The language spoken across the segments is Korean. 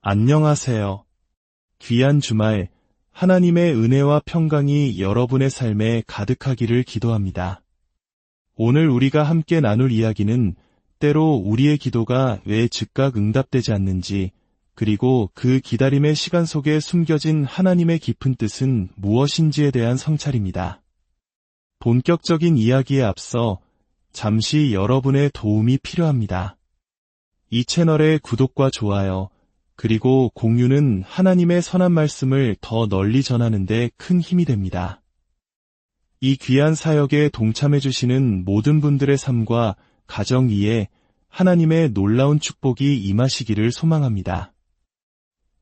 안녕하세요. 귀한 주말, 하나님의 은혜와 평강이 여러분의 삶에 가득하기를 기도합니다. 오늘 우리가 함께 나눌 이야기는 때로 우리의 기도가 왜 즉각 응답되지 않는지, 그리고 그 기다림의 시간 속에 숨겨진 하나님의 깊은 뜻은 무엇인지에 대한 성찰입니다. 본격적인 이야기에 앞서 잠시 여러분의 도움이 필요합니다. 이 채널의 구독과 좋아요, 그리고 공유는 하나님의 선한 말씀을 더 널리 전하는 데 큰 힘이 됩니다. 이 귀한 사역에 동참해주시는 모든 분들의 삶과 가정 위에 하나님의 놀라운 축복이 임하시기를 소망합니다.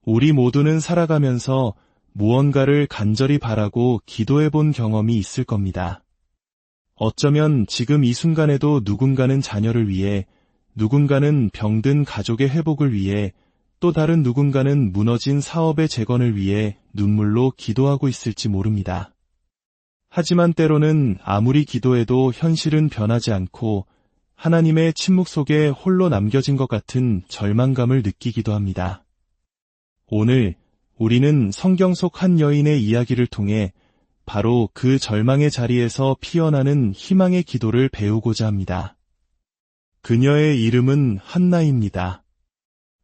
우리 모두는 살아가면서 무언가를 간절히 바라고 기도해본 경험이 있을 겁니다. 어쩌면 지금 이 순간에도 누군가는 자녀를 위해, 누군가는 병든 가족의 회복을 위해, 또 다른 누군가는 무너진 사업의 재건을 위해 눈물로 기도하고 있을지 모릅니다. 하지만 때로는 아무리 기도해도 현실은 변하지 않고 하나님의 침묵 속에 홀로 남겨진 것 같은 절망감을 느끼기도 합니다. 오늘 우리는 성경 속 한 여인의 이야기를 통해 바로 그 절망의 자리에서 피어나는 희망의 기도를 배우고자 합니다. 그녀의 이름은 한나입니다.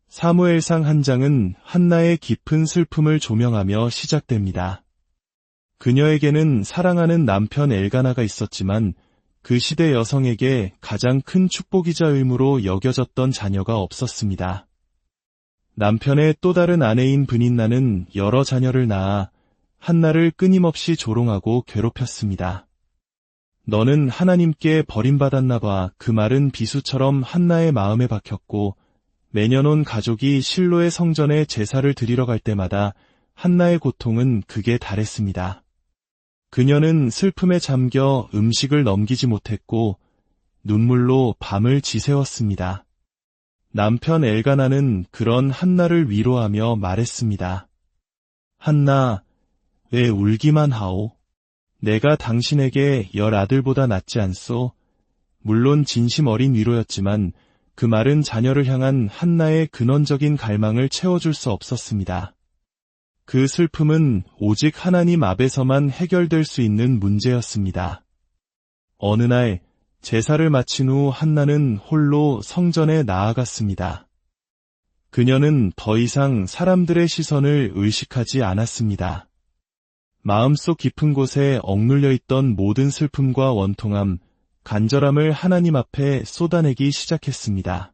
사무엘상 1장은 한나의 깊은 슬픔을 조명하며 시작됩니다. 그녀에게는 사랑하는 남편 엘가나가 있었지만 그 시대 여성에게 가장 큰 축복이자 의무로 여겨졌던 자녀가 없었습니다. 남편의 또 다른 아내인 브닌나는 여러 자녀를 낳아 한나를 끊임없이 조롱하고 괴롭혔습니다. 너는 하나님께 버림받았나 봐. 그 말은 비수처럼 한나의 마음에 박혔고 매년 온 가족이 실로의 성전에 제사를 드리러 갈 때마다 한나의 고통은 극에 달했습니다. 그녀는 슬픔에 잠겨 음식을 넘기지 못했고 눈물로 밤을 지새웠습니다. 남편 엘가나는 그런 한나를 위로하며 말했습니다. 한나, 왜 울기만 하오? 내가 당신에게 10아들보다 낫지 않소? 물론 진심 어린 위로였지만 그 말은 자녀를 향한 한나의 근원적인 갈망을 채워줄 수 없었습니다. 그 슬픔은 오직 하나님 앞에서만 해결될 수 있는 문제였습니다. 어느 날 제사를 마친 후 한나는 홀로 성전에 나아갔습니다. 그녀는 더 이상 사람들의 시선을 의식하지 않았습니다. 마음속 깊은 곳에 억눌려 있던 모든 슬픔과 원통함, 간절함을 하나님 앞에 쏟아내기 시작했습니다.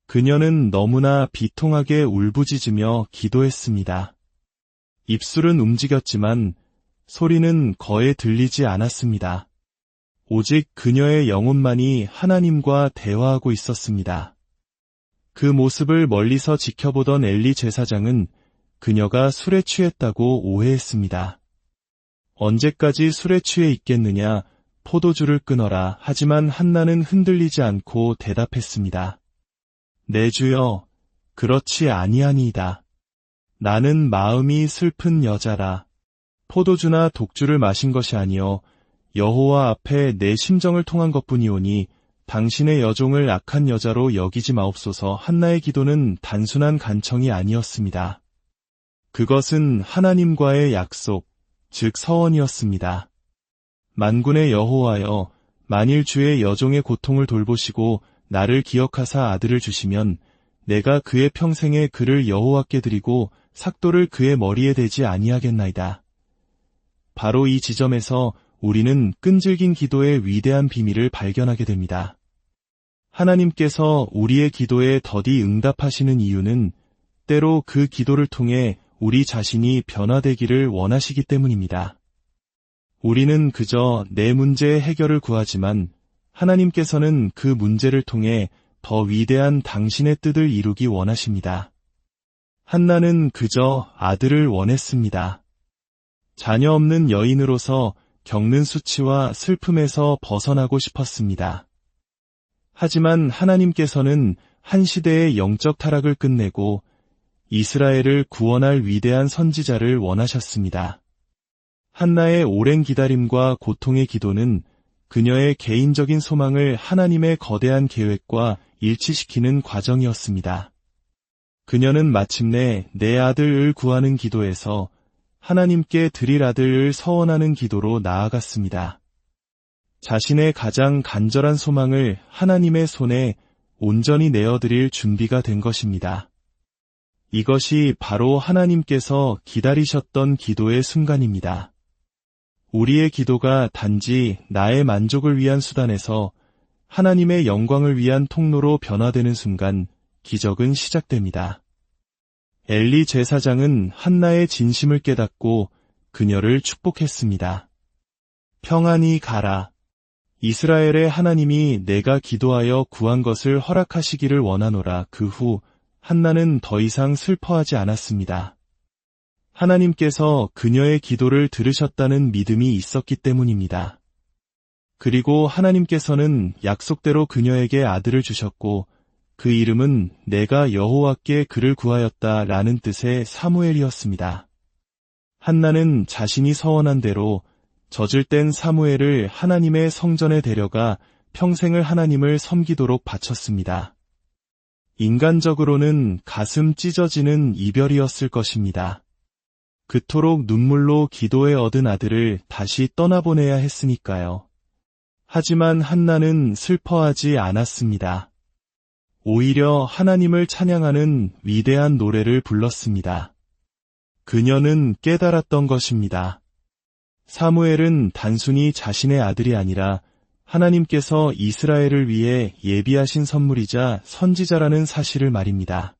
그녀는 너무나 비통하게 울부짖으며 기도했습니다. 입술은 움직였지만 소리는 거의 들리지 않았습니다. 오직 그녀의 영혼만이 하나님과 대화하고 있었습니다. 그 모습을 멀리서 지켜보던 엘리 제사장은 그녀가 술에 취했다고 오해했습니다. 언제까지 술에 취해 있겠느냐? 포도주를 끊어라. 하지만 한나는 흔들리지 않고 대답했습니다. 내 주여, 그렇지 아니하니이다. 나는 마음이 슬픈 여자라. 포도주나 독주를 마신 것이 아니요 여호와 앞에 내 심정을 통한 것뿐이오니 당신의 여종을 악한 여자로 여기지 마옵소서. 한나의 기도는 단순한 간청이 아니었습니다. 그것은 하나님과의 약속, 즉 서원이었습니다. 만군의 여호와여, 만일 주의 여종의 고통을 돌보시고 나를 기억하사 아들을 주시면 내가 그의 평생에 그를 여호와께 드리고 삭도를 그의 머리에 대지 아니하겠나이다. 바로 이 지점에서 우리는 끈질긴 기도의 위대한 비밀을 발견하게 됩니다. 하나님께서 우리의 기도에 더디 응답하시는 이유는 때로 그 기도를 통해 우리 자신이 변화되기를 원하시기 때문입니다. 우리는 그저 내 문제의 해결을 구하지만 하나님께서는 그 문제를 통해 더 위대한 당신의 뜻을 이루기 원하십니다. 한나는 그저 아들을 원했습니다. 자녀 없는 여인으로서 겪는 수치와 슬픔에서 벗어나고 싶었습니다. 하지만 하나님께서는 한 시대의 영적 타락을 끝내고 이스라엘을 구원할 위대한 선지자를 원하셨습니다. 한나의 오랜 기다림과 고통의 기도는 그녀의 개인적인 소망을 하나님의 거대한 계획과 일치시키는 과정이었습니다. 그녀는 마침내 내 아들을 구하는 기도에서 하나님께 드릴 아들을 서원하는 기도로 나아갔습니다. 자신의 가장 간절한 소망을 하나님의 손에 온전히 내어드릴 준비가 된 것입니다. 이것이 바로 하나님께서 기다리셨던 기도의 순간입니다. 우리의 기도가 단지 나의 만족을 위한 수단에서 하나님의 영광을 위한 통로로 변화되는 순간 기적은 시작됩니다. 엘리 제사장은 한나의 진심을 깨닫고 그녀를 축복했습니다. 평안히 가라. 이스라엘의 하나님이 내가 기도하여 구한 것을 허락하시기를 원하노라. 그 후 한나는 더 이상 슬퍼하지 않았습니다. 하나님께서 그녀의 기도를 들으셨다는 믿음이 있었기 때문입니다. 그리고 하나님께서는 약속대로 그녀에게 아들을 주셨고 그 이름은 내가 여호와께 그를 구하였다 라는 뜻의 사무엘이었습니다. 한나는 자신이 서원한 대로 젖을 뗀 사무엘을 하나님의 성전에 데려가 평생을 하나님을 섬기도록 바쳤습니다. 인간적으로는 가슴 찢어지는 이별이었을 것입니다. 그토록 눈물로 기도해 얻은 아들을 다시 떠나보내야 했으니까요. 하지만 한나는 슬퍼하지 않았습니다. 오히려 하나님을 찬양하는 위대한 노래를 불렀습니다. 그녀는 깨달았던 것입니다. 사무엘은 단순히 자신의 아들이 아니라 하나님께서 이스라엘을 위해 예비하신 선물이자 선지자라는 사실을 말입니다.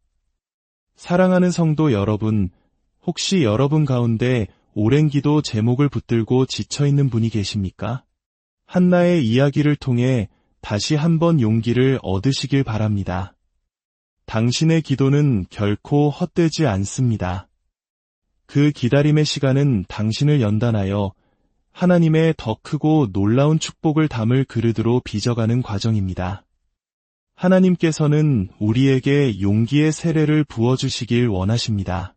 사랑하는 성도 여러분, 혹시 여러분 가운데 오랜 기도 제목을 붙들고 지쳐있는 분이 계십니까? 한나의 이야기를 통해 다시 한번 용기를 얻으시길 바랍니다. 당신의 기도는 결코 헛되지 않습니다. 그 기다림의 시간은 당신을 연단하여 하나님의 더 크고 놀라운 축복을 담을 그릇으로 빚어가는 과정입니다. 하나님께서는 우리에게 용기의 세례를 부어주시길 원하십니다.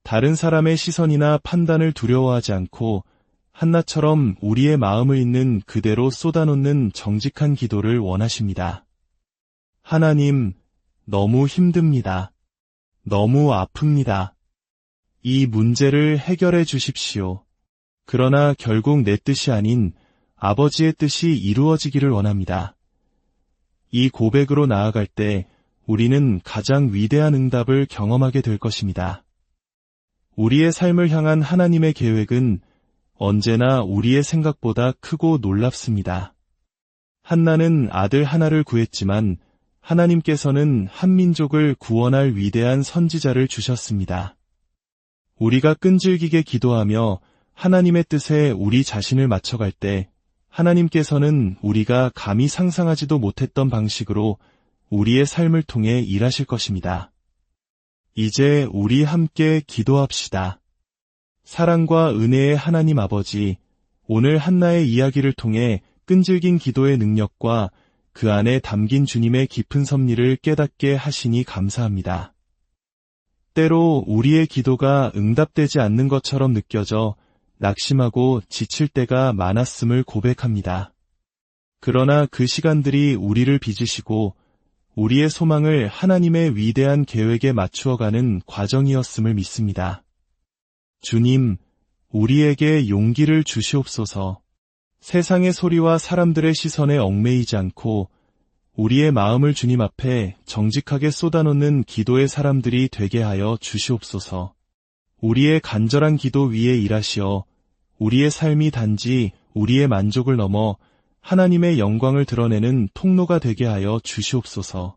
다른 사람의 시선이나 판단을 두려워하지 않고 한나처럼 우리의 마음을 있는 그대로 쏟아놓는 정직한 기도를 원하십니다. 하나님, 너무 힘듭니다. 너무 아픕니다. 이 문제를 해결해 주십시오. 그러나 결국 내 뜻이 아닌 아버지의 뜻이 이루어지기를 원합니다. 이 고백으로 나아갈 때 우리는 가장 위대한 응답을 경험하게 될 것입니다. 우리의 삶을 향한 하나님의 계획은 언제나 우리의 생각보다 크고 놀랍습니다. 한나는 아들 하나를 구했지만 하나님께서는 한 민족을 구원할 위대한 선지자를 주셨습니다. 우리가 끈질기게 기도하며 하나님의 뜻에 우리 자신을 맞춰갈 때 하나님께서는 우리가 감히 상상하지도 못했던 방식으로 우리의 삶을 통해 일하실 것입니다. 이제 우리 함께 기도합시다. 사랑과 은혜의 하나님 아버지, 오늘 한나의 이야기를 통해 끈질긴 기도의 능력과 그 안에 담긴 주님의 깊은 섭리를 깨닫게 하시니 감사합니다. 때로 우리의 기도가 응답되지 않는 것처럼 느껴져 낙심하고 지칠 때가 많았음을 고백합니다. 그러나 그 시간들이 우리를 빚으시고 우리의 소망을 하나님의 위대한 계획에 맞추어가는 과정이었음을 믿습니다. 주님, 우리에게 용기를 주시옵소서. 세상의 소리와 사람들의 시선에 얽매이지 않고 우리의 마음을 주님 앞에 정직하게 쏟아놓는 기도의 사람들이 되게 하여 주시옵소서. 우리의 간절한 기도 위에 일하시어 우리의 삶이 단지 우리의 만족을 넘어 하나님의 영광을 드러내는 통로가 되게 하여 주시옵소서.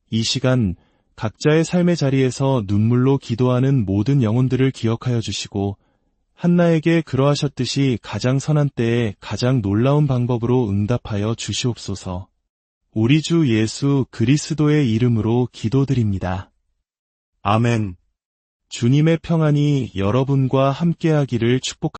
이 시간 각자의 삶의 자리에서 눈물로 기도하는 모든 영혼들을 기억하여 주시고 한나에게 그러하셨듯이 가장 선한 때에 가장 놀라운 방법으로 응답하여 주시옵소서. 우리 주 예수 그리스도의 이름으로 기도드립니다. 아멘. 주님의 평안이 여러분과 함께하기를 축복합니다.